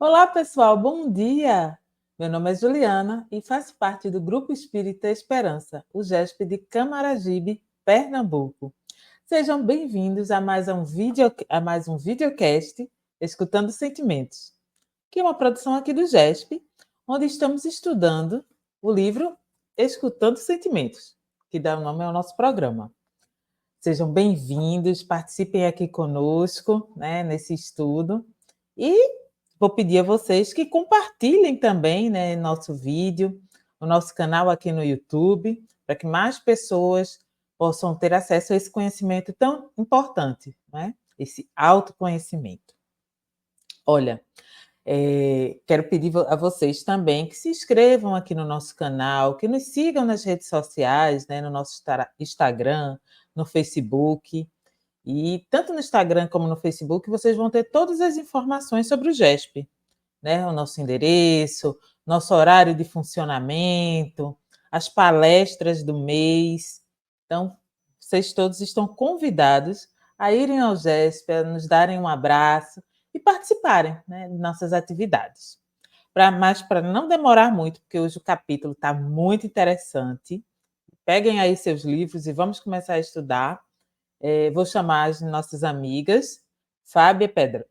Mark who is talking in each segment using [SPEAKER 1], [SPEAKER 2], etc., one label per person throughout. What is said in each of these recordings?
[SPEAKER 1] Olá, pessoal, bom dia! Meu nome é Juliana e faço parte do Grupo Espírita Esperança, o GESP de Camaragibe, Pernambuco. Sejam bem-vindos a mais um videocast Escutando Sentimentos, que é uma produção aqui do GESP, onde estamos estudando o livro Escutando Sentimentos, que dá o nome ao nosso programa. Sejam bem-vindos, participem aqui conosco, né, nesse estudo. E vou pedir a vocês que compartilhem também, né, nosso vídeo, o nosso canal aqui no YouTube, para que mais pessoas possam ter acesso a esse conhecimento tão importante, né? Esse autoconhecimento. Olha, quero pedir a vocês também que se inscrevam aqui no nosso canal, que nos sigam nas redes sociais, né, no nosso Instagram, no Facebook. E tanto no Instagram como no Facebook, vocês vão ter todas as informações sobre o GESP, né? O nosso endereço, nosso horário de funcionamento, as palestras do mês. Então, vocês todos estão convidados a irem ao GESP, a nos darem um abraço e participarem, né, de nossas atividades. Mas para não demorar muito, porque hoje o capítulo está muito interessante, peguem aí seus livros e vamos começar a estudar. Vou chamar as nossas amigas, Fábia e Pedro.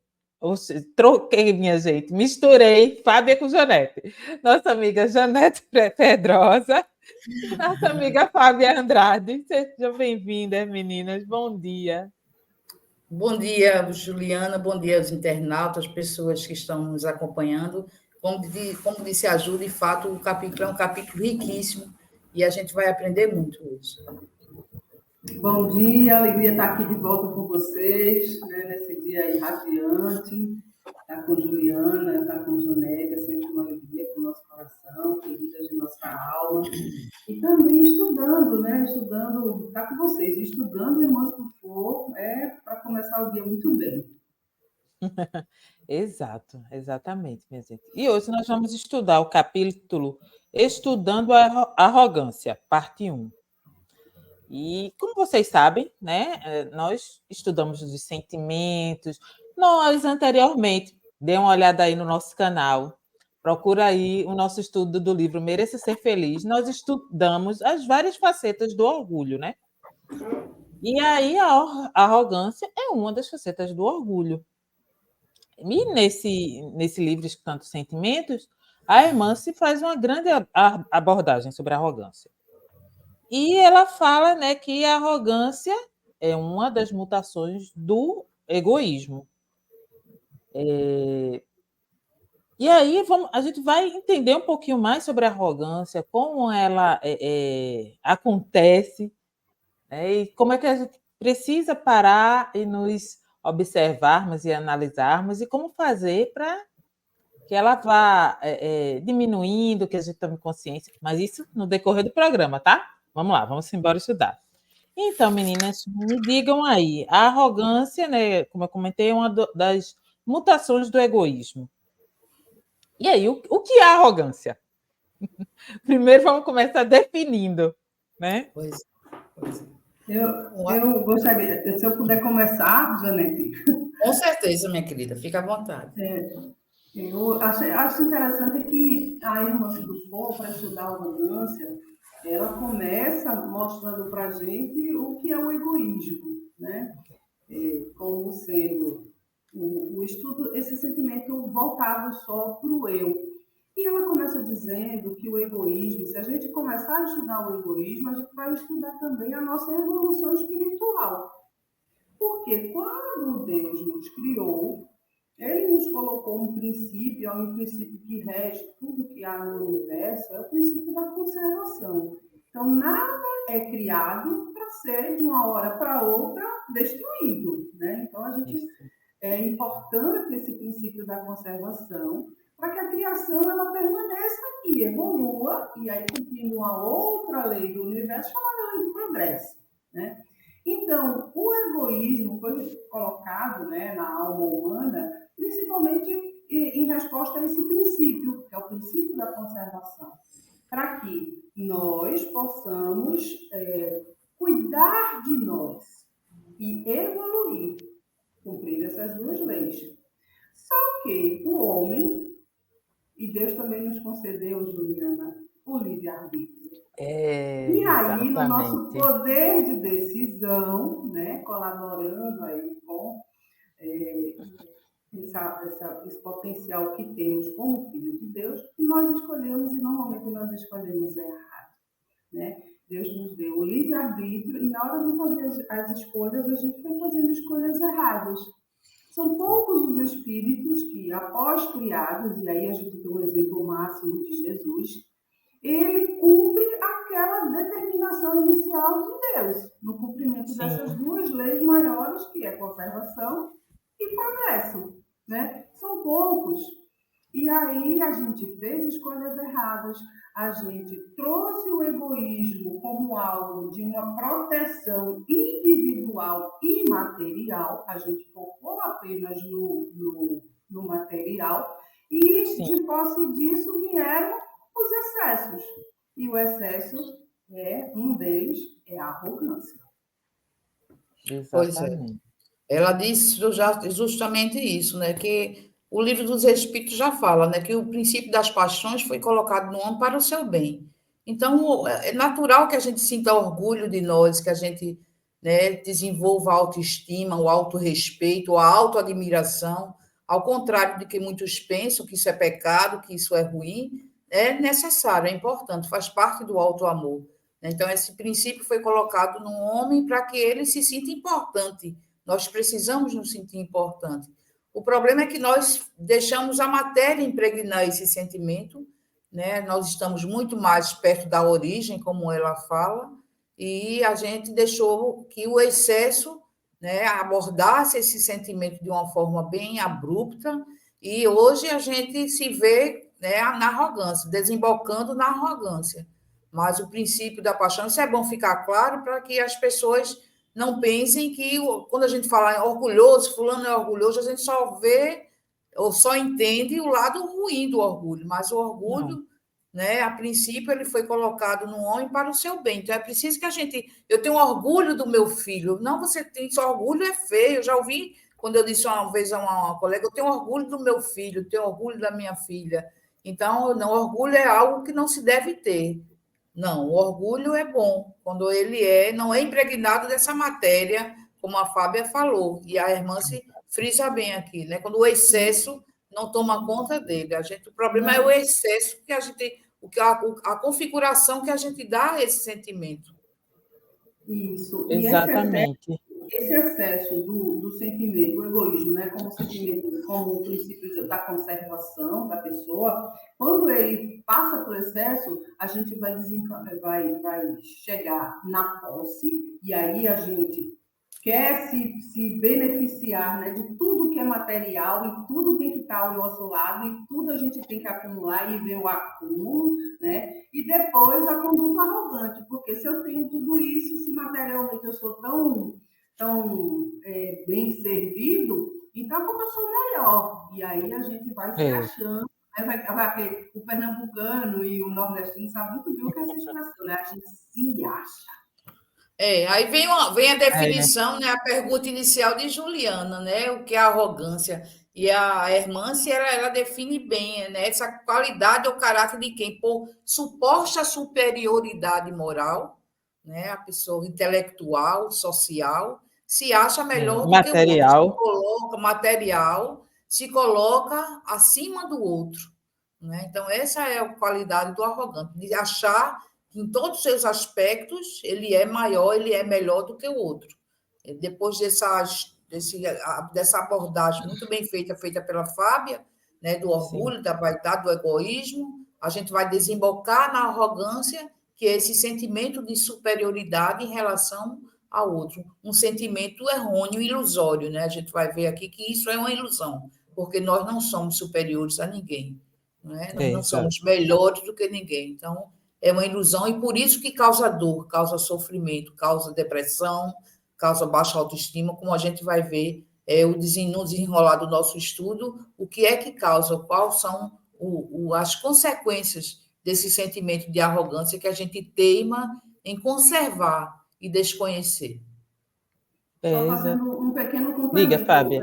[SPEAKER 1] Troquei, minha gente, misturei Fábia com Janete. Nossa amiga Janete Pedrosa e nossa amiga Fábia Andrade. Sejam bem-vindas, meninas. Bom dia.
[SPEAKER 2] Bom dia, Juliana. Bom dia aos internautas, pessoas que estão nos acompanhando. Como disse a Ju, de fato, o capítulo é um capítulo riquíssimo e a gente vai aprender muito hoje.
[SPEAKER 3] Bom dia, alegria estar aqui de volta com vocês, né, nesse dia aí radiante. Estar com Juliana, estar com Jonélia, sempre uma alegria para o nosso coração, queridas de nossa alma. E também estudando, né? Estudando, estar com vocês, estudando Irmãs do Flor, para começar o dia muito bem.
[SPEAKER 1] Exatamente, minha gente. E hoje nós vamos estudar o capítulo Estudando a Arrogância, parte 1. E como vocês sabem, né, nós estudamos os sentimentos. Nós anteriormente, dê uma olhada aí no nosso canal, procura aí o nosso estudo do livro Mereça Ser Feliz. Nós estudamos as várias facetas do orgulho, né? E aí a arrogância é uma das facetas do orgulho. E nesse livro Escutando Sentimentos, a irmã se faz uma grande abordagem sobre a arrogância. E ela fala, né, que a arrogância é uma das mutações do egoísmo. E aí a gente vai entender um pouquinho mais sobre a arrogância, como ela acontece, né, e como é que a gente precisa parar e nos observarmos e analisarmos, e como fazer para que ela vá diminuindo, que a gente tome consciência. Mas isso no decorrer do programa, tá? Vamos lá, vamos embora estudar. Então, meninas, me digam aí, a arrogância, né, como eu comentei, é uma das mutações do egoísmo. E aí, o que é arrogância? Primeiro vamos começar definindo, né?
[SPEAKER 2] Pois é.
[SPEAKER 3] Eu gostaria, se eu puder começar, Janete.
[SPEAKER 2] Com certeza, minha querida, fica à vontade.
[SPEAKER 3] Eu acho interessante que a Irmã do Fogo, para estudar a arrogância, ela começa mostrando para a gente o que é o egoísmo, né? Como sendo o estudo, esse sentimento voltado só para o eu. E ela começa dizendo que o egoísmo, se a gente começar a estudar o egoísmo, a gente vai estudar também a nossa evolução espiritual. Porque quando Deus nos criou, ele nos colocou um princípio, é um princípio que rege tudo que há no universo, é o princípio da conservação. Então, nada é criado para ser, de uma hora para outra, destruído, né? Então, é importante esse princípio da conservação para que a criação ela permaneça e evolua, e aí cumprindo uma outra lei do universo, chamada lei do progresso, né? Então, o egoísmo foi colocado, né, na alma humana, principalmente em resposta a esse princípio, que é o princípio da conservação, para que nós possamos cuidar de nós e evoluir, cumprir essas duas leis. Porque o homem, e Deus também nos concedeu, Juliana, o livre-arbítrio. E aí, no nosso
[SPEAKER 1] Exatamente.
[SPEAKER 3] poder de decisão, né, colaborando aí com esse potencial que temos como filho de Deus, nós escolhemos, e normalmente nós escolhemos errado. Né? Deus nos deu o livre-arbítrio e na hora de fazer as escolhas, a gente foi fazendo escolhas erradas. São poucos os espíritos que, após criados, e aí a gente tem um exemplo máximo de Jesus, ele cumpre aquela determinação inicial de Deus, no cumprimento
[SPEAKER 1] Sim.
[SPEAKER 3] dessas duas leis maiores, que é conservação e progresso. Né? São poucos. E aí a gente fez escolhas erradas, a gente trouxe o egoísmo como algo de uma proteção individual e material, a gente focou apenas no material, e
[SPEAKER 1] Sim.
[SPEAKER 3] de posse disso vieram os excessos. E o excesso um deles é a arrogância.
[SPEAKER 2] Pois é.
[SPEAKER 1] Exatamente.
[SPEAKER 2] Ela disse justamente isso, né? Que o livro dos Espíritos já fala, né? Que o princípio das paixões foi colocado no homem para o seu bem. Então, é natural que a gente sinta orgulho de nós, que a gente, né, desenvolva a autoestima, o autorrespeito, a autoadmiração, ao contrário de que muitos pensam que isso é pecado, que isso é ruim, é necessário, é importante, faz parte do auto-amor. Então, esse princípio foi colocado no homem para que ele se sinta importante. Nós precisamos nos sentir importante. O problema é que nós deixamos a matéria impregnar esse sentimento, né? Nós estamos muito mais perto da origem, como ela fala, e a gente deixou que o excesso, né, abordasse esse sentimento de uma forma bem abrupta, e hoje a gente se vê, né, na arrogância, desembocando na arrogância. Mas o princípio da paixão, isso é bom ficar claro para que as pessoas não pensem que, quando a gente fala em orgulhoso, fulano é orgulhoso, a gente só vê ou só entende o lado ruim do orgulho, mas o orgulho, né, a princípio, ele foi colocado no homem para o seu bem. Então, é preciso que a gente... Eu tenho orgulho do meu filho. Não, você tem... Só orgulho é feio. Eu já ouvi, quando eu disse uma vez a uma colega, eu tenho orgulho do meu filho, eu tenho orgulho da minha filha. Então, não, orgulho é algo que não se deve ter. Não, o orgulho é bom, quando ele não é impregnado dessa matéria, como a Fábia falou, e a irmã se frisa bem aqui, né? Quando o excesso não toma conta dele. O problema é o excesso que a gente, a configuração que a gente dá a esse sentimento.
[SPEAKER 3] Isso.
[SPEAKER 1] Exatamente.
[SPEAKER 3] Esse excesso do sentimento, o egoísmo, né, como sentimento, como o princípio da conservação da pessoa, quando ele passa por excesso, a gente vai chegar na posse, e aí a gente quer se beneficiar, né, de tudo que é material, e tudo tem que estar ao nosso lado, e tudo a gente tem que acumular, e ver o acúmulo, né? E depois a conduta arrogante, porque se eu tenho tudo isso, se materialmente eu sou tão bem servido, então como eu sou melhor. E aí a gente vai se achando, né? O pernambucano e o nordestino sabem muito bem o que é essa expressão, né? A gente se acha.
[SPEAKER 2] Aí vem a definição, né, a pergunta inicial de Juliana, né, o que é arrogância. E a Hermance, ela define bem, né, essa qualidade ou caráter de quem, por suposta superioridade moral, né, a pessoa intelectual, social, se acha melhor do que o outro, se coloca material, se coloca acima do outro. Né? Então, essa é a qualidade do arrogante, de achar que em todos os seus aspectos ele é maior, ele é melhor do que o outro. Depois dessa abordagem muito bem feita pela Fábia, né, do orgulho, da vaidade, do egoísmo, a gente vai desembocar na arrogância, que é esse sentimento de superioridade em relação ao outro, um sentimento errôneo, ilusório, né? A gente vai ver aqui que isso é uma ilusão, porque nós não somos superiores a ninguém, né? Nós não somos melhores do que ninguém. Então, é uma ilusão e por isso que causa dor, causa sofrimento, causa depressão, causa baixa autoestima, como a gente vai ver no desenrolar do nosso estudo, o que é que causa, quais são as consequências desse sentimento de arrogância que a gente teima em conservar e desconhecer.
[SPEAKER 3] Só fazendo um pequeno complemento,
[SPEAKER 1] Diga, Fábia.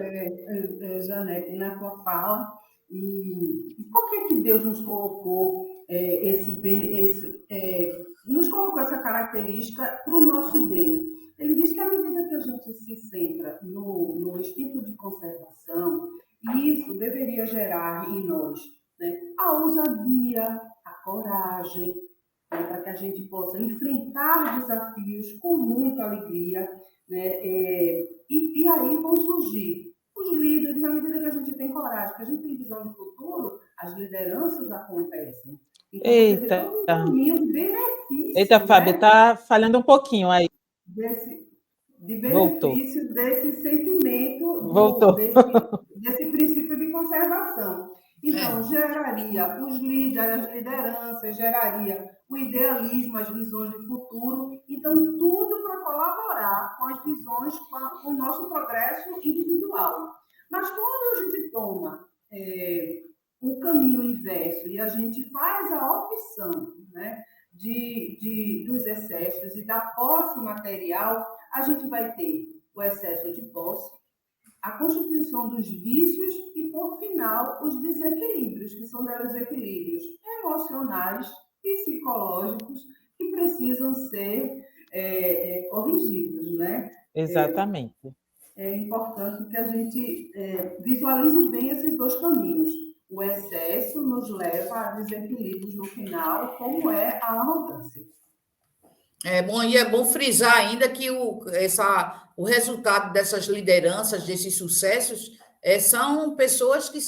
[SPEAKER 3] Janete, na tua fala. E por que Deus nos colocou nos colocou essa característica para o nosso bem? Ele diz que à medida que a gente se centra no instinto de conservação, isso deveria gerar em nós, né, a ousadia, a coragem, né, para que a gente possa enfrentar desafios com muita alegria, né, e aí vão surgir os líderes. À medida que a gente tem coragem, que a gente tem visão de futuro, as lideranças acontecem. Então, você vê
[SPEAKER 1] Eita.
[SPEAKER 3] todo um caminho de benefício.
[SPEAKER 1] Eita, Fábio,
[SPEAKER 3] né?
[SPEAKER 1] está falhando um pouquinho aí.
[SPEAKER 3] De
[SPEAKER 1] Voltou.
[SPEAKER 3] benefício desse sentimento,
[SPEAKER 1] Voltou.
[SPEAKER 3] desse princípio de conservação. Então, geraria os líderes, as lideranças, geraria o idealismo, as visões de futuro. Então, tudo para colaborar com as visões, com o nosso progresso individual. Mas quando a gente toma o caminho inverso e a gente faz a opção, né, dos excessos e da posse material, a gente vai ter o excesso de posse, a constituição dos vícios e, por final, os desequilíbrios, que são desequilíbrios emocionais, psicológicos, que precisam ser corrigidos, né?
[SPEAKER 1] Exatamente.
[SPEAKER 3] É importante que a gente visualize bem esses dois caminhos. O excesso nos leva a desequilíbrios no final, como é a arrogância.
[SPEAKER 2] E é bom frisar ainda que o resultado dessas lideranças, desses sucessos, são pessoas que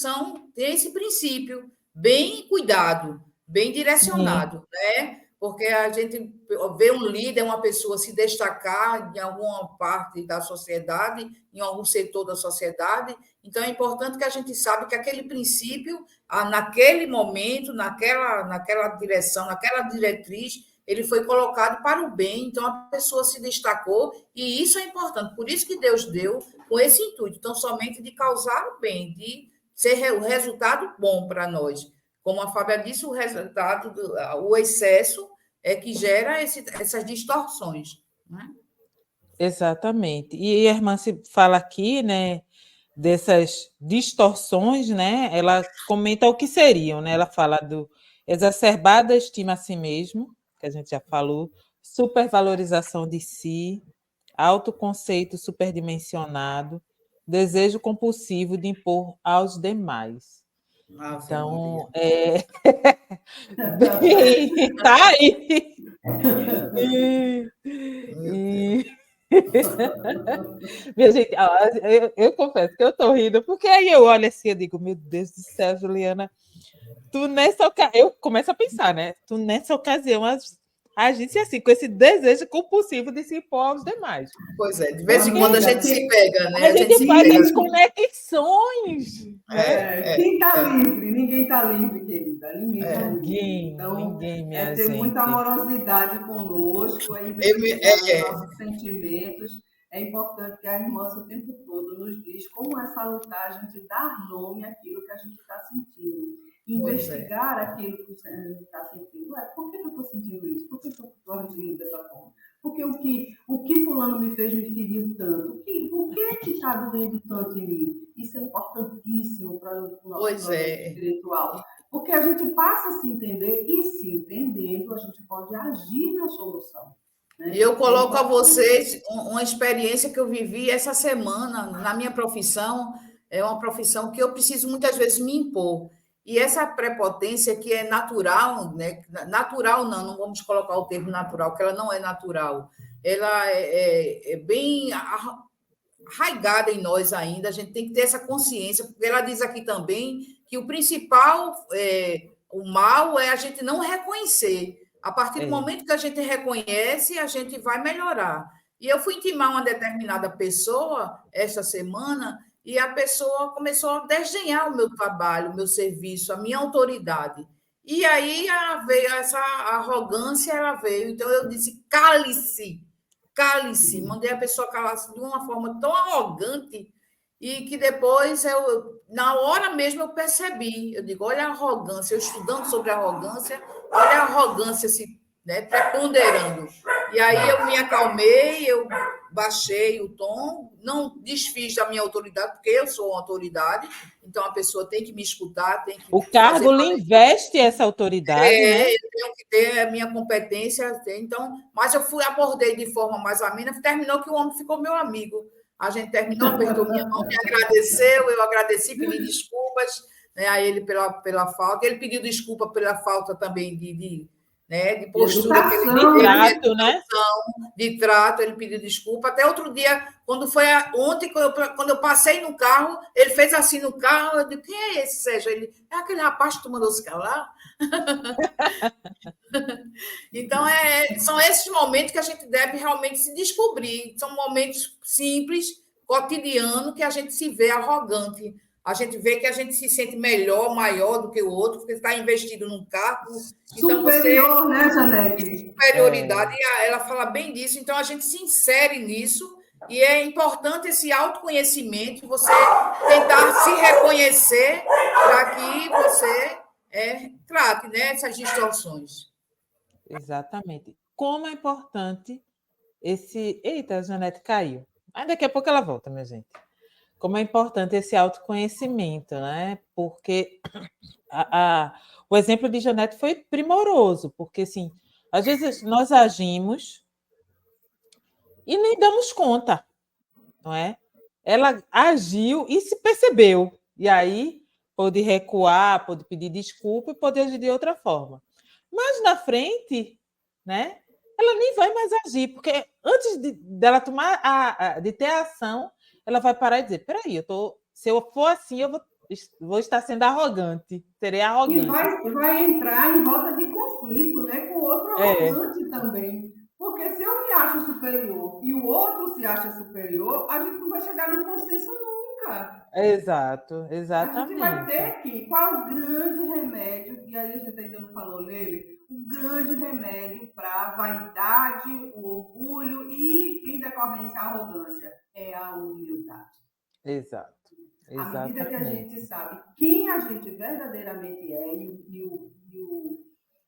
[SPEAKER 2] têm esse princípio bem cuidado, bem direcionado, né? Porque a gente vê um líder, uma pessoa se destacar em alguma parte da sociedade, em algum setor da sociedade. Então, é importante que a gente saiba que aquele princípio, naquele momento, naquela direção, naquela diretriz, ele foi colocado para o bem. Então, a pessoa se destacou, e isso é importante. Por isso que Deus deu com esse intuito, então, somente de causar o bem, de ser o resultado bom para nós. Como a Fábia disse, o excesso é que gera essas distorções. Né?
[SPEAKER 1] Exatamente. E a irmã se fala aqui, né, dessas distorções, né? Ela comenta o que seriam, né? Ela fala do exacerbada estima a si mesmo, que a gente já falou, supervalorização de si, autoconceito superdimensionado, desejo compulsivo de impor aos demais. Então, tá aí. Minha gente, eu confesso que eu estou rindo, porque aí eu olho assim e digo, meu Deus do céu, Juliana, eu começo a pensar, né? Tu nessa ocasião agisse assim, com esse desejo compulsivo de se impor aos demais.
[SPEAKER 2] Pois é, de vez em quando a gente se pega, né?
[SPEAKER 1] A gente faz as conexões.
[SPEAKER 3] Quem está livre? Ninguém está livre, querida. Ninguém está livre. Então,
[SPEAKER 1] ninguém, minha
[SPEAKER 3] ter
[SPEAKER 1] gente.
[SPEAKER 3] muita amorosidade conosco, investigar os nossos sentimentos. É importante que a irmã o tempo todo nos diz como é salutar a gente dar nome àquilo que a gente está sentindo. Investigar aquilo que a gente está sentindo. Por que eu estou sentindo isso? Por que eu estou agindo dessa forma? Porque o que fulano me fez me feriu tanto? Por que está doendo tanto em mim? Isso é importantíssimo para o nosso processo espiritual. Porque a gente passa a se entender e, se entendendo, a gente pode agir na solução. Né?
[SPEAKER 2] E eu coloco a vocês uma experiência que eu vivi essa semana na minha profissão. É uma profissão que eu preciso muitas vezes me impor. E essa prepotência que é natural, né? Natural não vamos colocar o termo natural, porque ela não é natural. Ela é bem arraigada em nós ainda, a gente tem que ter essa consciência, porque ela diz aqui também que o principal, o mal é a gente não reconhecer. A partir do momento que a gente reconhece, a gente vai melhorar. E eu fui intimar uma determinada pessoa esta semana, e a pessoa começou a desdenhar o meu trabalho, o meu serviço, a minha autoridade. E aí veio essa arrogância, ela veio. Então eu disse, cale-se. Mandei a pessoa calar-se de uma forma tão arrogante, e que depois, na hora mesmo, eu percebi. Eu digo, olha a arrogância, eu estudando sobre a arrogância, olha a arrogância se preponderando. E aí eu me acalmei, eu baixei o tom, não desfiz da minha autoridade, porque eu sou uma autoridade, então a pessoa tem que me escutar, tem que
[SPEAKER 1] O cargo
[SPEAKER 2] fazer...
[SPEAKER 1] lhe investe essa autoridade, né?
[SPEAKER 2] Eu tenho que ter a minha competência, então, mas eu abordei de forma mais amena, terminou que o homem ficou meu amigo. A gente terminou, apertou minha mão, me agradeceu, eu agradeci, pedi desculpas, né, a ele pela falta. Ele pediu desculpa pela falta também de postura que ele
[SPEAKER 3] Educação,
[SPEAKER 1] De
[SPEAKER 2] teve,
[SPEAKER 3] né?
[SPEAKER 1] trato, né?
[SPEAKER 2] de trato, ele pediu desculpa. Até outro dia, quando foi ontem, quando eu passei no carro, ele fez assim no carro, eu disse, quem é esse, Sérgio? Ele, é aquele rapaz que tu mandou se calar? Então, são esses momentos que a gente deve realmente se descobrir. São momentos simples, cotidianos, que a gente se vê arrogante. A gente vê que a gente se sente melhor, maior do que o outro, porque está investido num cargo. Então,
[SPEAKER 3] Superior, né, Janete?
[SPEAKER 2] superioridade, e ela fala bem disso. Então, a gente se insere nisso. E é importante esse autoconhecimento, você tentar se reconhecer para que você trate, né, essas distorções.
[SPEAKER 1] Exatamente. Como é importante esse. Eita, a Janete caiu. Mas daqui a pouco ela volta, minha gente. Como é importante esse autoconhecimento, né? Porque o exemplo de Janete foi primoroso, porque assim, às vezes nós agimos e nem damos conta, não é? Ela agiu e se percebeu, e aí pôde recuar, pôde pedir desculpa e pôde agir de outra forma. Mas na frente, né? Ela nem vai mais agir, porque antes dela tomar de ter a ação, ela vai parar e dizer: peraí, se eu for assim, eu vou estar sendo arrogante, serei
[SPEAKER 3] E
[SPEAKER 1] arrogante.
[SPEAKER 3] vai entrar em rota de conflito, né, com o outro arrogante também. Porque se eu me acho superior e o outro se acha superior, a gente não vai chegar num consenso nunca.
[SPEAKER 1] Exato,
[SPEAKER 3] A gente vai
[SPEAKER 1] exatamente.
[SPEAKER 3] ter que, qual o grande remédio, e aí a gente ainda não falou nele, o grande remédio para a vaidade, o orgulho e, em decorrência, a arrogância, é a humildade.
[SPEAKER 1] Exato.
[SPEAKER 3] À medida que a
[SPEAKER 1] Exatamente.
[SPEAKER 3] gente sabe quem a gente verdadeiramente é,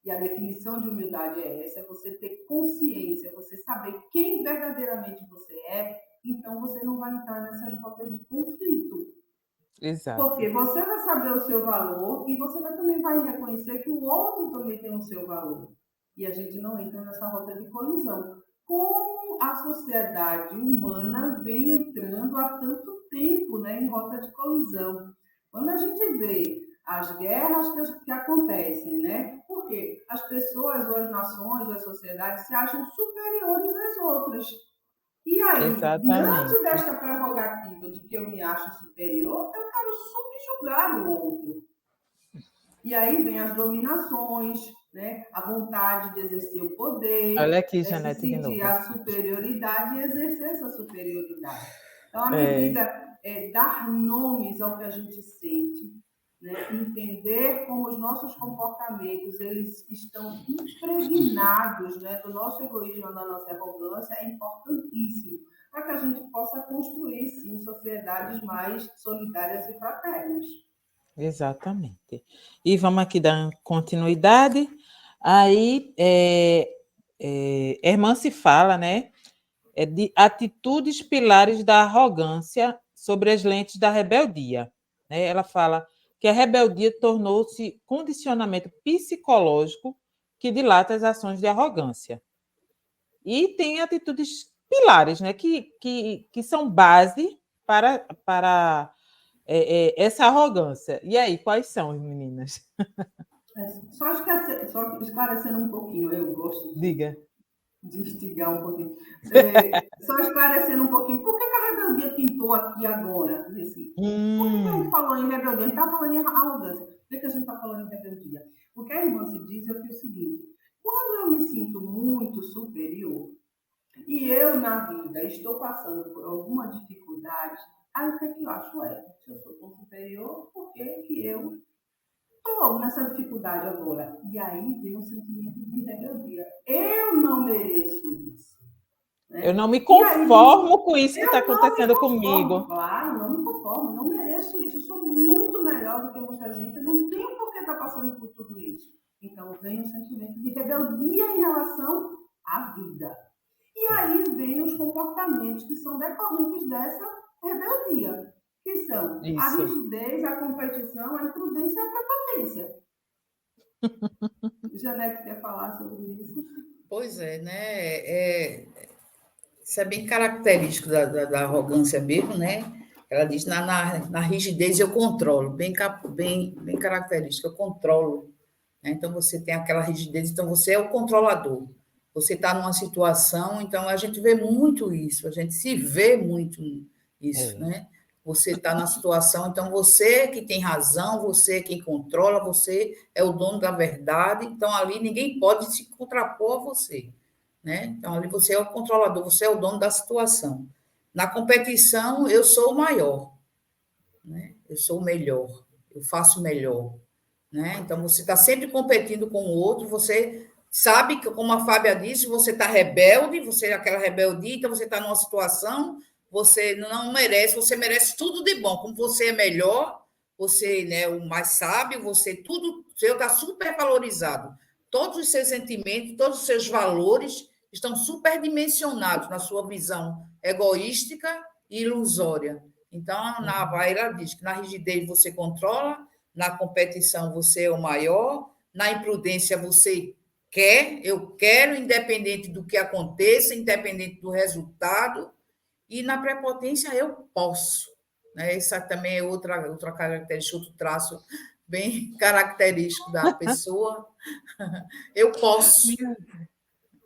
[SPEAKER 3] e a definição de humildade é essa, é você ter consciência, você saber quem verdadeiramente você é, então você não vai entrar nessas rotas de conflito.
[SPEAKER 1] Exato.
[SPEAKER 3] Porque você vai saber o seu valor e você também vai reconhecer que o outro também tem o seu valor. E a gente não entra nessa rota de colisão. Como a sociedade humana vem entrando há tanto tempo, né, em rota de colisão. Quando a gente vê as guerras que acontecem, né? Porque as pessoas, ou as nações, ou as sociedades se acham superiores às outras. E aí,
[SPEAKER 1] Exatamente.
[SPEAKER 3] diante desta prerrogativa de que eu me acho superior, eu quero subjugar o outro. E aí vem as dominações, né? A vontade de exercer o poder,
[SPEAKER 1] Olha aqui,
[SPEAKER 3] se
[SPEAKER 1] Janete, de
[SPEAKER 3] sentir
[SPEAKER 1] novo.
[SPEAKER 3] a superioridade e exercer essa superioridade. Então, a medida é dar nomes ao que a gente sente, né? Entender como os nossos comportamentos eles estão impregnados, né, do nosso egoísmo, da nossa arrogância, é importantíssimo para que a gente possa construir, sim, sociedades mais solidárias e fraternas.
[SPEAKER 1] Exatamente. E vamos aqui dar continuidade. Aí, Irmã se fala, né, de atitudes pilares da arrogância sobre as lentes da rebeldia. Né? Ela fala que a rebeldia tornou-se condicionamento psicológico que dilata as ações de arrogância. E tem atitudes pilares, né, que são base para essa arrogância. E aí, quais são, meninas?
[SPEAKER 3] Só esclarecendo um pouquinho, eu gosto
[SPEAKER 1] Diga.
[SPEAKER 3] de instigar um pouquinho. Só esclarecendo um pouquinho, por que a rebeldia pintou aqui agora? Por que a gente falou em rebeldia? A gente está falando em arrogância. Por que a gente está falando em rebeldia? Porque a irmã se diz o seguinte: quando eu me sinto muito superior e eu, na vida, estou passando por alguma dificuldade, aí o que eu acho? Se eu sou tão superior, por que eu estou nessa dificuldade agora? E aí vem um sentimento de rebeldia. Eu não mereço isso. Né?
[SPEAKER 1] Eu não me conformo com isso que está acontecendo comigo.
[SPEAKER 3] Claro, não me conformo, não mereço isso. Eu sou muito melhor do que muita gente. Eu não tenho por que estar passando por tudo isso. Então vem um sentimento de rebeldia em relação à vida. E E aí vem os comportamentos que são decorrentes dessa rebeldia, que são a
[SPEAKER 1] Isso.
[SPEAKER 3] rigidez, a competição, a imprudência e a prepotência. Janete quer falar sobre isso?
[SPEAKER 2] Pois é, né? Isso é bem característico da arrogância mesmo, né? Ela diz, na rigidez eu controlo, bem característica, eu controlo. Né? Então, você tem aquela rigidez, então você é o controlador. Você está numa situação, então a gente vê muito isso, a gente se vê muito isso, né? Você está na situação, então você que tem razão, você quem controla, você é o dono da verdade, então ali ninguém pode se contrapor a você. Né? Então, ali você é o controlador, você é o dono da situação. Na competição, eu sou o maior, né? Eu sou o melhor, eu faço melhor. Né? Então, você está sempre competindo com o outro, você sabe que, como a Fábia disse, você está rebelde, você é aquela rebeldia, então você está numa situação, você não merece, você merece tudo de bom, como você é melhor, você é, né, o mais sábio, você tudo, seu está super valorizado. Todos os seus sentimentos, todos os seus valores estão superdimensionados na sua visão egoística e ilusória. Então, na Vaira diz que na rigidez você controla, na competição você é o maior, na imprudência você eu quero, independente do que aconteça, independente do resultado, e na prepotência eu posso. Né? Essa também é outra característica, outro traço bem característico da pessoa. Eu posso.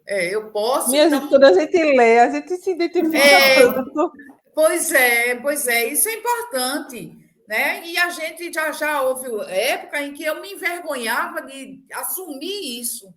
[SPEAKER 2] Eu posso,
[SPEAKER 1] Minha gente,
[SPEAKER 2] então.
[SPEAKER 1] quando a gente lê, a gente se identifica tanto.
[SPEAKER 2] Pois é, isso é importante, né? E a gente já houve época em que eu me envergonhava de assumir isso,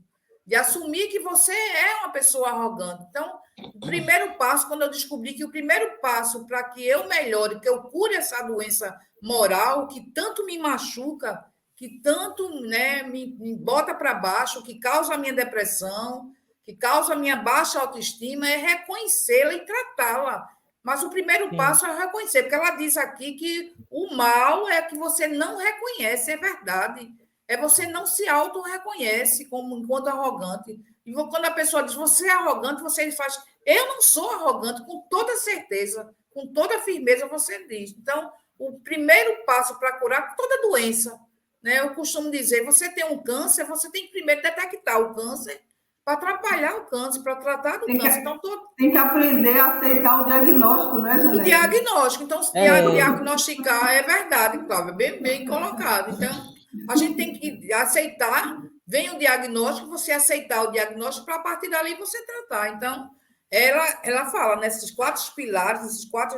[SPEAKER 2] de assumir que você é uma pessoa arrogante. Então, o primeiro passo, quando eu descobri que o primeiro passo para que eu melhore, que eu cure essa doença moral que tanto me machuca, que tanto, né, me bota para baixo, que causa a minha depressão, que causa a minha baixa autoestima, é reconhecê-la e tratá-la. Mas o primeiro
[SPEAKER 1] Sim.
[SPEAKER 2] passo é reconhecer, porque ela diz aqui que o mal é que você não reconhece, é verdade. É você não se auto-reconhece como enquanto arrogante. E quando a pessoa diz você é arrogante, você faz. Eu não sou arrogante, com toda certeza, com toda firmeza, você diz. Então, o primeiro passo para curar toda doença, né? Eu costumo dizer: você tem um câncer, você tem que primeiro detectar o câncer para atrapalhar o câncer, para tratar do câncer. Então,
[SPEAKER 3] tem que aprender a aceitar o diagnóstico, né,
[SPEAKER 2] o
[SPEAKER 3] Janete?
[SPEAKER 2] diagnóstico. Então, se diagnosticar é verdade, Cláudia, bem colocado. Então, a gente tem que aceitar, vem o diagnóstico, você aceitar o diagnóstico para a partir dali você tratar. Então, ela fala nesses 4 pilares, esses 4,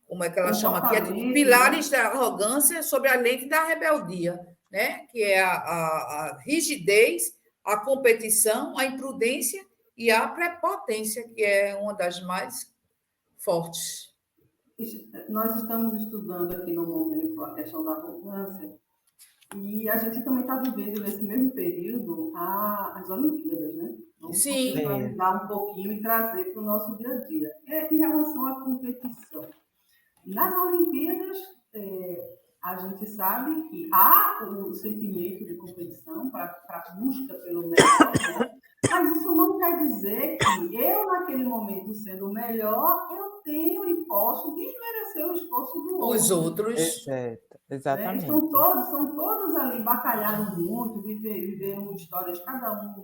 [SPEAKER 2] como é que ela chama aqui? Pilares, né, da arrogância sobre a lente da rebeldia, né? Que é a rigidez, a competição, a imprudência e a prepotência, que é uma das mais fortes.
[SPEAKER 3] Nós estamos estudando aqui no momento a questão da arrogância e a gente também está vivendo nesse mesmo período as Olimpíadas, né? Vamos contextualizar um pouquinho e trazer para o nosso dia a dia. Em relação à competição. Nas Olimpíadas, a gente sabe que há o sentimento de competição para a busca pelo melhor, né? Mas isso não quer dizer que eu, naquele momento, sendo o melhor, eu tenho e posso desmerecer o esforço do outro.
[SPEAKER 2] Os outros.
[SPEAKER 1] Exatamente.
[SPEAKER 3] Né? São todos ali, batalharam muito, viveram histórias, cada um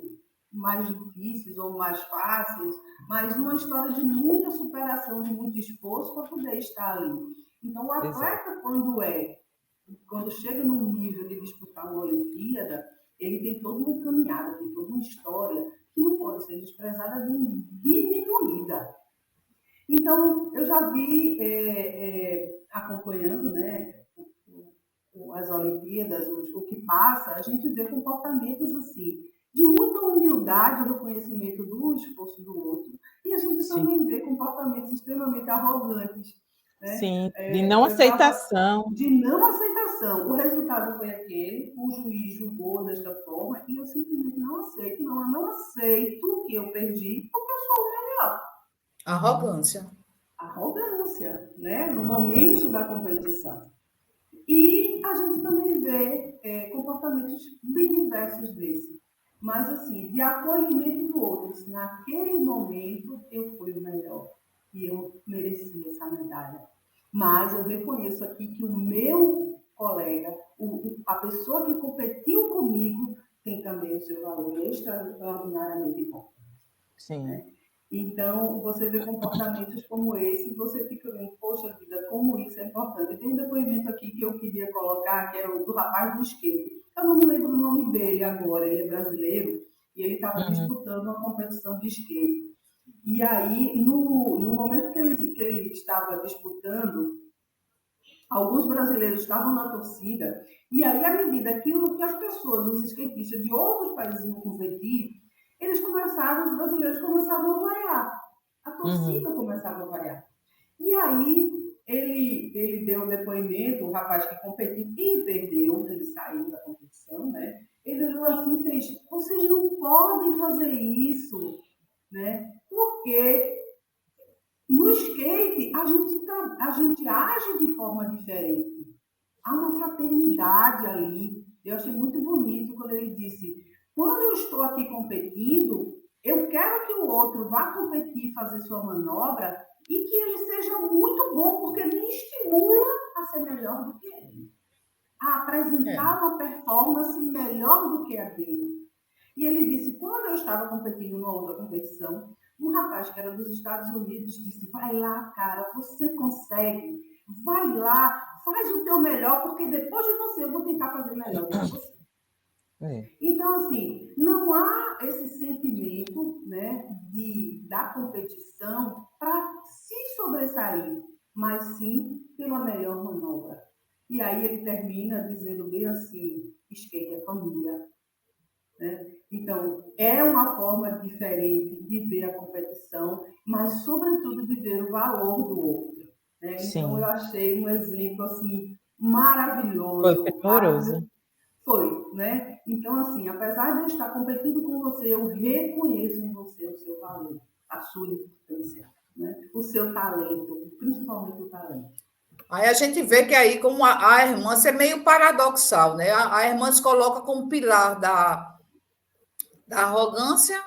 [SPEAKER 3] mais difíceis ou mais fáceis, mas uma história de muita superação, de muito esforço para poder estar ali. Então, o atleta, quando chega num nível de disputar uma Olimpíada, ele tem toda uma caminhada, tem toda uma história que não pode ser desprezada nem diminuída. Então, eu já vi, acompanhando, né, as Olimpíadas, o que passa, a gente vê comportamentos assim, de muita humildade no conhecimento do esforço do outro, e a gente também vê comportamentos extremamente arrogantes. Né?
[SPEAKER 1] Sim, de não aceitação.
[SPEAKER 3] De não aceitação. O resultado foi aquele, o juiz julgou desta forma, e eu simplesmente não aceito. Não, eu não aceito que eu perdi, porque eu sou o melhor. Arrogância, né? No momento da competição. E a gente também vê comportamentos bem diversos desse. mas assim, de acolhimento do outro. Se naquele momento eu fui o melhor e eu mereci essa medalha. Mas eu reconheço aqui que o meu colega, a pessoa que competiu comigo, tem também o seu valor extraordinariamente bom.
[SPEAKER 1] Sim.
[SPEAKER 3] Né? Então, você vê comportamentos como esse, você fica vendo, poxa vida, como isso é importante. Tem um depoimento aqui que eu queria colocar, que é o do rapaz do skate. Eu não me lembro o nome dele agora, ele é brasileiro, e ele estava disputando uma competição de skate. E aí, no momento que ele estava disputando, alguns brasileiros estavam na torcida, e aí, à medida que as pessoas, os skatistas de outros países iam competir, os brasileiros começavam a vaiar. A torcida começava a vaiar. E aí, ele deu um depoimento, o rapaz que competiu e perdeu, ele saiu da competição, né? Ele olhou assim e fez, vocês não podem fazer isso, né? Porque no skate a gente age de forma diferente. Há uma fraternidade ali. Eu achei muito bonito quando ele disse, quando eu estou aqui competindo, eu quero que o outro vá competir e fazer sua manobra e que ele seja muito bom, porque me estimula a ser melhor do que ele, a apresentar uma performance melhor do que a dele. E ele disse, quando eu estava competindo numa outra competição, um rapaz que era dos Estados Unidos disse, vai lá, cara, você consegue, vai lá, faz o teu melhor, porque depois de você eu vou tentar fazer melhor do que você. Então, assim, não há esse sentimento, né, da competição para se sobressair, mas sim pela melhor manobra. E aí ele termina dizendo bem assim, skate é família. Né? Então, é uma forma diferente de ver a competição, mas, sobretudo, de ver o valor do outro. Né? Então, eu achei um exemplo assim, maravilhoso.
[SPEAKER 1] Foi primoroso.
[SPEAKER 3] Foi, né? Então, assim, apesar de eu estar competindo com você, eu reconheço em você o seu valor, a sua importância, né? O seu talento, principalmente o talento.
[SPEAKER 2] Aí a gente vê que aí, como a irmã, é meio paradoxal, né? A irmã se coloca como pilar da arrogância,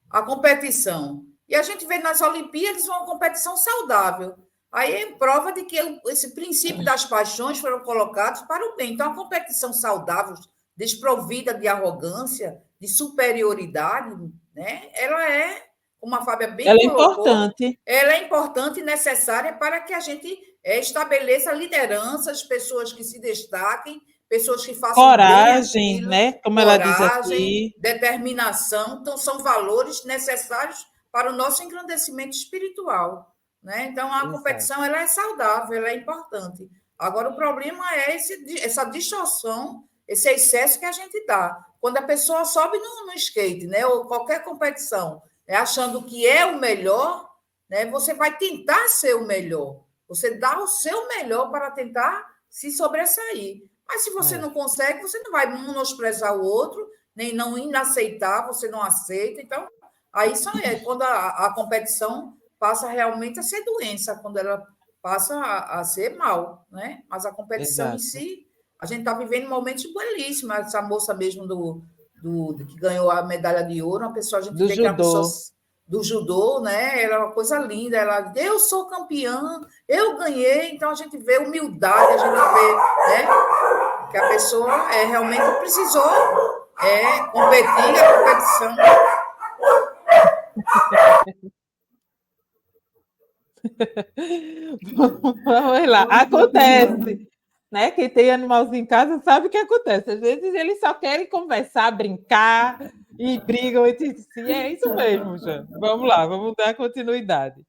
[SPEAKER 2] a competição. E a gente vê nas Olimpíadas uma competição saudável. Aí é prova de que esse princípio das paixões foram colocados para o bem. Então, a competição saudável, desprovida de arrogância, de superioridade, né? Ela é, como a Fábia bem colocou, ela é importante e necessária para que a gente estabeleça lideranças, pessoas que se destaquem, pessoas que façam
[SPEAKER 1] coragem,
[SPEAKER 2] bem aquilo,
[SPEAKER 1] né? Como
[SPEAKER 2] coragem,
[SPEAKER 1] ela diz aqui.
[SPEAKER 2] Determinação, então são valores necessários para o nosso engrandecimento espiritual, né? Então a competição ela é saudável, ela é importante. Agora o problema é essa distorção, esse excesso que a gente dá. Quando a pessoa sobe no skate, né, ou qualquer competição, achando que é o melhor, né, você vai tentar ser o melhor. Você dá o seu melhor para tentar se sobressair. Mas se você não consegue, você não vai menosprezar o outro, nem não inaceitar, você não aceita. Então, aí só é quando a competição passa realmente a ser doença, quando ela passa a ser mal, né? Mas a competição em si, a gente está vivendo momentos belíssimos. Essa moça mesmo que ganhou a medalha de ouro, uma pessoa, a gente vê que é uma pessoa do judô, né? Ela é uma coisa linda. Ela, eu sou campeã, eu ganhei. Então a gente vê humildade, a gente vê, né? Que a pessoa realmente precisou competir a competição.
[SPEAKER 1] Vamos lá, acontece. Né? Quem tem animalzinho em casa sabe o que acontece. Às vezes eles só querem conversar, brincar e brigam entre si. É isso mesmo, Jean. Vamos lá, vamos dar continuidade.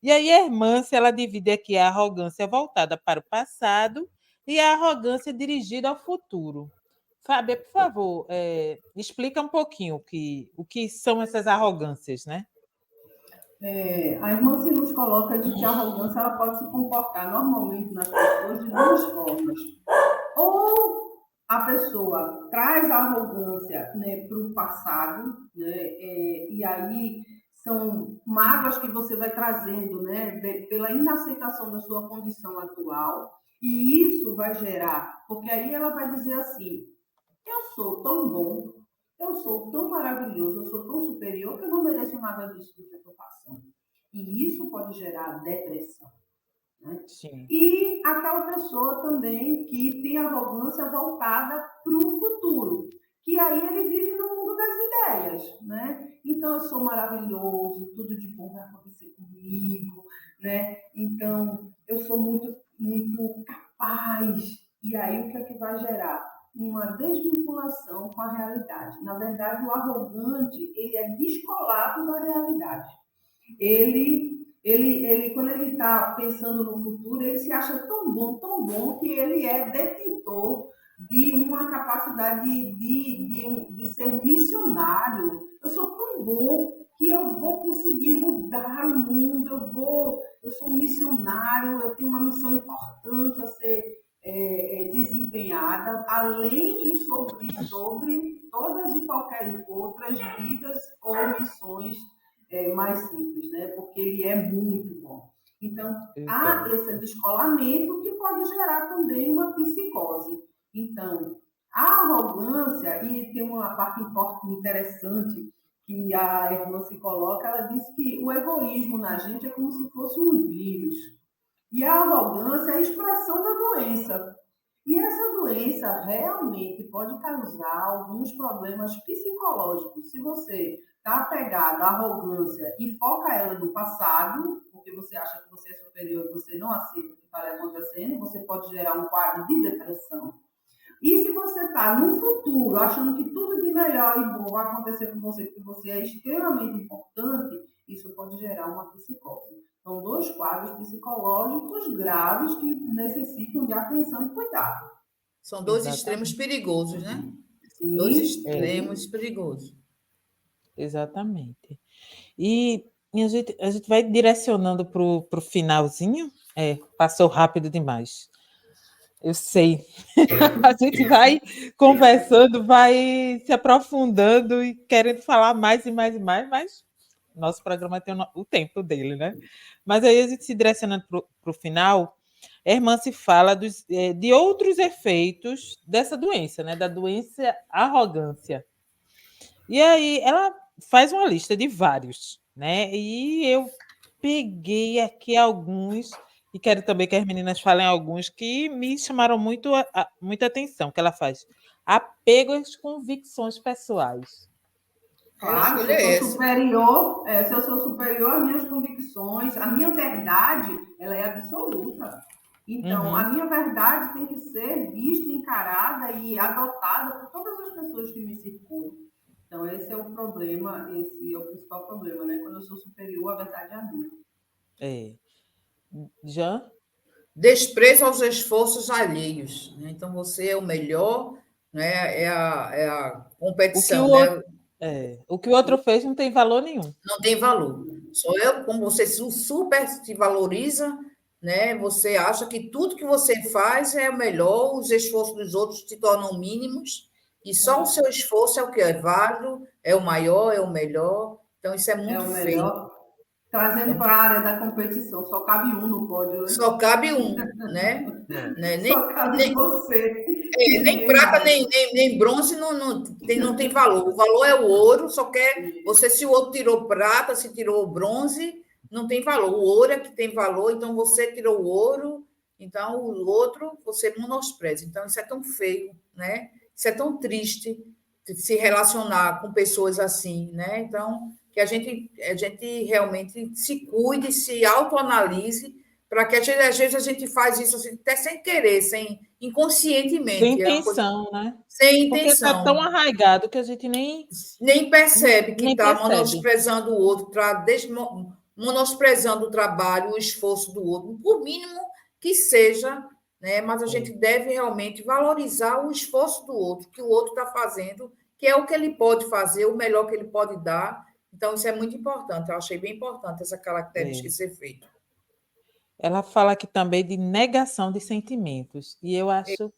[SPEAKER 1] E aí a irmã, se ela divide aqui a arrogância voltada para o passado e a arrogância dirigida ao futuro. Fábia, por favor, explica um pouquinho o que são essas arrogâncias, né?
[SPEAKER 3] A irmã se nos coloca de que a arrogância ela pode se comportar normalmente nas pessoas de duas formas. Ou a pessoa traz a arrogância, né, para o passado, né, e aí são mágoas que você vai trazendo, né, pela inaceitação da sua condição atual, e isso vai gerar, porque aí ela vai dizer assim, eu sou tão bom, Eu sou tão maravilhoso, eu sou tão superior que eu não mereço nada disso que eu estou passando. E isso pode gerar depressão. Né?
[SPEAKER 1] Sim.
[SPEAKER 3] E aquela pessoa também que tem arrogância voltada para o futuro, que aí ele vive no mundo das ideias, né? Então, eu sou maravilhoso, tudo de bom vai acontecer comigo, né? Então, eu sou muito, muito capaz. E aí, o que é que vai gerar? Uma desvinculação com a realidade. Na verdade, o arrogante, ele é descolado da realidade. Quando ele está pensando no futuro, ele se acha tão bom, que ele é detentor de uma capacidade de ser missionário. Eu sou tão bom que eu vou conseguir mudar o mundo, eu sou um missionário, eu tenho uma missão importante a ser desempenhada, além e sobre todas e qualquer outras vidas ou missões mais simples, né? Porque ele é muito bom. Então, há
[SPEAKER 1] Exato.
[SPEAKER 3] esse descolamento que pode gerar também uma psicose. Então, a arrogância, e tem uma parte interessante que a irmã se coloca, ela diz que o egoísmo na gente é como se fosse um vírus. E a arrogância é a expressão da doença. E essa doença realmente pode causar alguns problemas psicológicos. Se você está apegado à arrogância e foca ela no passado, porque você acha que você é superior e você não aceita o que está lhe acontecendo, você pode gerar um quadro de depressão. E se você está no futuro, achando que tudo de melhor e bom vai acontecer com você, porque você é extremamente importante, isso pode gerar uma psicose. São dois quadros psicológicos graves que necessitam de atenção e cuidado.
[SPEAKER 2] São dois extremos
[SPEAKER 1] Exatamente.
[SPEAKER 2] perigosos, né? Dois
[SPEAKER 3] Sim,
[SPEAKER 2] extremos perigosos.
[SPEAKER 1] Exatamente. E a gente vai direcionando para o finalzinho. Passou rápido demais. Eu sei. A gente vai conversando, vai se aprofundando e querendo falar mais e mais e mais, mas nosso programa tem o tempo dele, né? Mas aí a gente se direcionando para o final, a irmã se fala de outros efeitos dessa doença, né? Da doença arrogância. E aí ela faz uma lista de vários, né? E eu peguei aqui alguns e quero também que as meninas falem alguns que me chamaram muita atenção, que ela faz. Apego às convicções pessoais.
[SPEAKER 3] claro, se eu sou superior, se eu sou superior às minhas convicções, a minha verdade, ela é absoluta. Então, a minha verdade tem que ser vista, encarada e adotada por todas as pessoas que me circundam. Então, esse é o problema, esse é o principal problema, né? Quando eu sou superior, a verdade é a minha.
[SPEAKER 1] Jean?
[SPEAKER 2] Desprezo aos esforços alheios. Né? Então, você é o melhor, né? É a competição, né?
[SPEAKER 1] O que o outro fez não tem valor nenhum.
[SPEAKER 2] Não tem valor. Só eu, como você super te valoriza, né? Você acha que tudo que você faz é o melhor, os esforços dos outros te tornam mínimos, e só o seu esforço é o que é válido, é o maior, é o melhor. Então, isso é
[SPEAKER 3] É
[SPEAKER 2] muito
[SPEAKER 3] o
[SPEAKER 2] feio.
[SPEAKER 3] melhor. Trazendo para a área da competição, só cabe um no pódio, né?
[SPEAKER 2] Só cabe um, né?
[SPEAKER 3] Só cabe você e
[SPEAKER 2] Nem
[SPEAKER 3] ninguém
[SPEAKER 2] prata,
[SPEAKER 3] mais.
[SPEAKER 2] nem bronze não tem valor. O valor é o ouro, só quer você, se o outro tirou prata, se tirou bronze, não tem valor. O ouro é que tem valor, então você tirou o ouro, então o outro você menospreza. Então, isso é tão feio, né? Isso é tão triste se relacionar com pessoas assim, né? Então, que a gente realmente se cuide, se autoanalise, para que às vezes a gente faz isso assim, até sem querer,
[SPEAKER 1] Sem
[SPEAKER 2] inconscientemente, é uma coisa
[SPEAKER 1] intenção, né?
[SPEAKER 2] sem
[SPEAKER 1] Porque está tão
[SPEAKER 2] intenção.
[SPEAKER 1] arraigado que a gente nem
[SPEAKER 2] Nem percebe que
[SPEAKER 1] nem
[SPEAKER 2] está
[SPEAKER 1] percebe.
[SPEAKER 2] menosprezando o outro, menosprezando o trabalho, o esforço do outro, por mínimo que seja, né? Mas a gente deve realmente valorizar o esforço do outro, que o outro está fazendo, que é o que ele pode fazer, o melhor que ele pode dar. Então, isso é muito importante. Eu achei bem importante essa característica ser feita.
[SPEAKER 1] Ela fala aqui também de negação de sentimentos. E eu acho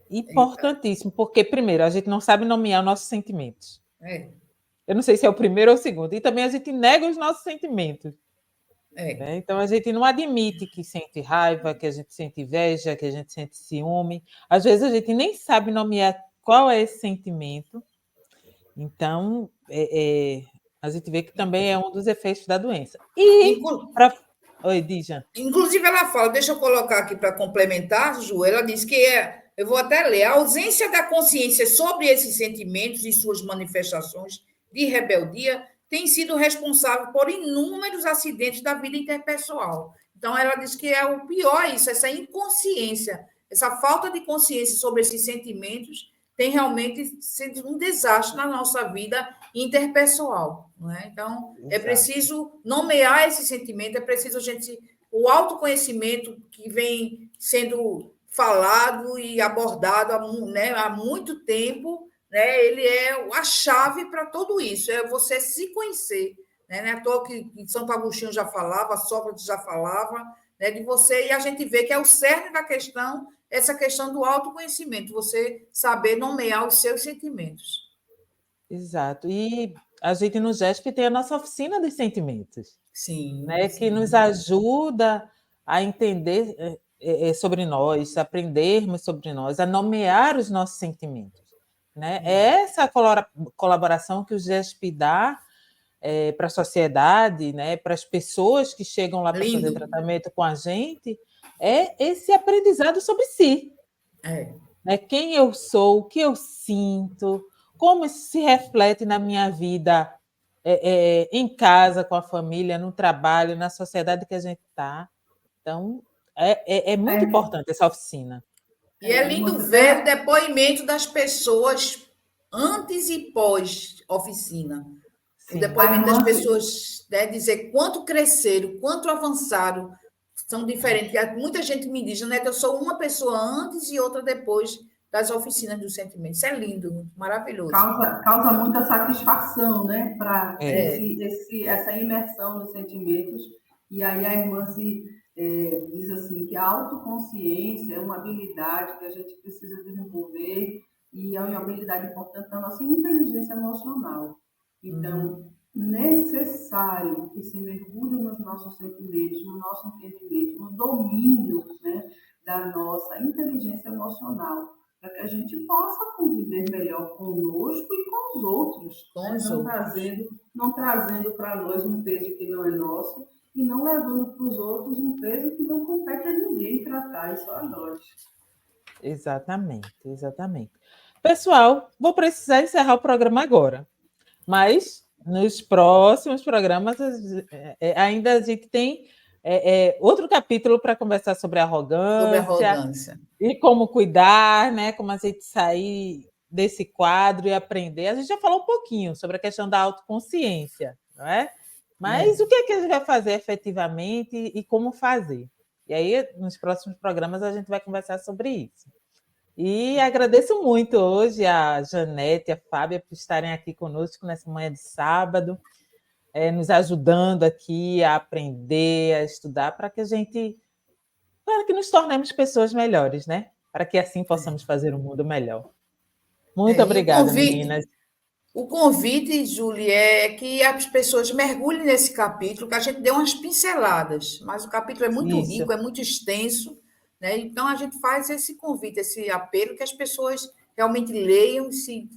[SPEAKER 2] Eita,
[SPEAKER 1] importantíssimo, porque, primeiro, a gente não sabe nomear nossos sentimentos.
[SPEAKER 2] é,
[SPEAKER 1] Eu não sei se é o primeiro ou o segundo. E também a gente nega os nossos sentimentos.
[SPEAKER 2] é.
[SPEAKER 1] Né? Então, a gente não admite que sente raiva, que a gente sente inveja, que a gente sente ciúme. Às vezes, a gente nem sabe nomear qual é esse sentimento. Então, a gente vê que também é um dos efeitos da doença. E,
[SPEAKER 2] Inclu-
[SPEAKER 1] oi, Dijan.
[SPEAKER 2] Inclusive, ela fala, deixa eu colocar aqui para complementar, Ju, ela diz que eu vou até ler, a ausência da consciência sobre esses sentimentos e suas manifestações de rebeldia tem sido responsável por inúmeros acidentes da vida interpessoal. Então, ela diz que é o pior isso, essa inconsciência, essa falta de consciência sobre esses sentimentos tem realmente sido um desastre na nossa vida interpessoal. Não é? Então, é
[SPEAKER 1] Exato.
[SPEAKER 2] preciso nomear esse sentimento, é preciso a gente o autoconhecimento que vem sendo falado e abordado há muito tempo, né, ele é a chave para tudo isso, é você se conhecer. Né? Não é à toa que Santo Agostinho já falava, Sócrates já falava, né, de você, e a gente vê que é o cerne da questão, essa questão do autoconhecimento, você saber nomear os seus sentimentos.
[SPEAKER 1] Exato. E a gente no GESP tem a nossa oficina dos sentimentos,
[SPEAKER 2] Sim,
[SPEAKER 1] né, que nos ajuda a entender sobre nós, aprendermos sobre nós, a nomear os nossos sentimentos. Né? É essa colaboração que o GESP dá para a sociedade, né, para as pessoas que chegam lá para fazer tratamento com a gente, é esse aprendizado sobre si. Né? Quem eu sou, o que eu sinto, como isso se reflete na minha vida em casa, com a família, no trabalho, na sociedade que a gente está. Então, é muito importante essa oficina.
[SPEAKER 2] E é lindo ver o depoimento das pessoas antes e pós-oficina. O
[SPEAKER 1] Sim.
[SPEAKER 2] depoimento das pessoas, né, dizer quanto cresceram, quanto avançaram, são diferentes. Muita gente me diz, né, que eu sou uma pessoa antes e outra depois das oficinas dos sentimentos. Isso é lindo, maravilhoso.
[SPEAKER 3] Causa muita satisfação, né? Para essa imersão nos sentimentos. E aí a irmã diz assim que a autoconsciência é uma habilidade que a gente precisa desenvolver e é uma habilidade importante da nossa inteligência emocional. Então, necessário que se mergulhe nos nossos sentimentos, no nosso entendimento, no domínio, né, da nossa inteligência emocional, para que a gente possa conviver melhor conosco e com os outros, né? Não trazendo para nós um peso que não é nosso e não levando para os outros um peso que não compete a ninguém tratar, e só a nós.
[SPEAKER 1] Exatamente, exatamente. Pessoal, vou precisar encerrar o programa agora, mas nos próximos programas ainda a gente tem outro capítulo para conversar sobre arrogância e como cuidar, né? Como a gente sair desse quadro e aprender. A gente já falou um pouquinho sobre a questão da autoconsciência, não é? Mas o que é que a gente vai fazer efetivamente e como fazer? E aí, nos próximos programas, a gente vai conversar sobre isso. E agradeço muito hoje a Janete e a Fábia por estarem aqui conosco nessa manhã de sábado, nos ajudando aqui a aprender, a estudar, para que nos tornemos pessoas melhores, né? Para que assim possamos fazer um mundo melhor. Muito obrigada, meninas.
[SPEAKER 2] O convite, Júlia, é que as pessoas mergulhem nesse capítulo, que a gente deu umas pinceladas, mas o capítulo é muito rico, é muito extenso, né? Então a gente faz esse convite, esse apelo, que as pessoas realmente leiam e se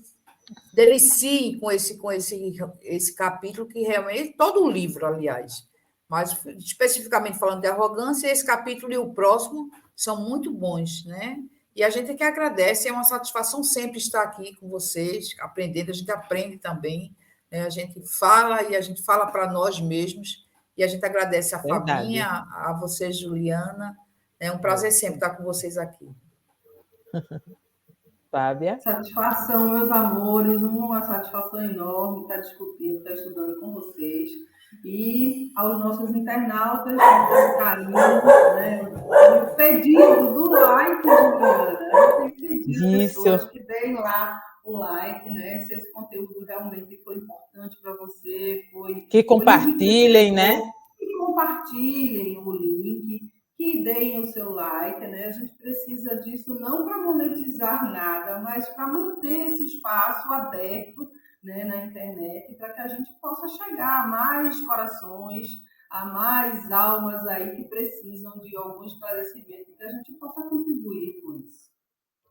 [SPEAKER 2] deliciem com esse capítulo, que realmente, todo o livro, aliás, mas especificamente falando de arrogância, esse capítulo e o próximo são muito bons, né? E a gente é que agradece, é uma satisfação sempre estar aqui com vocês, aprendendo, a gente aprende também, né? A gente fala e a gente fala para nós mesmos, e a gente agradece a Fabinha, a você, Juliana. É um prazer sempre estar com vocês aqui.
[SPEAKER 1] Fábia.
[SPEAKER 3] Satisfação, meus amores, uma satisfação enorme estar discutindo, estar estudando com vocês. E aos nossos internautas, com carinho, né? O pedido do like, Juliana. Eu tenho que pedir às pessoas que deem lá o like, né? Se esse conteúdo realmente foi importante para você,
[SPEAKER 1] que compartilhem, né?
[SPEAKER 3] Que compartilhem o link, que deem o seu like, né? A gente precisa disso não para monetizar nada, mas para manter esse espaço aberto, né, na internet, para que a gente possa chegar a mais corações, a mais almas aí que precisam de algum esclarecimento, que a gente possa contribuir com isso.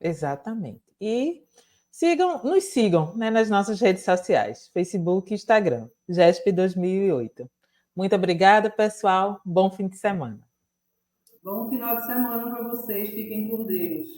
[SPEAKER 1] Exatamente. E Nos sigam, né, nas nossas redes sociais, Facebook e Instagram, GESP 2008. Muito obrigada, pessoal. Bom fim de semana.
[SPEAKER 3] Bom final de semana para vocês. Fiquem com Deus.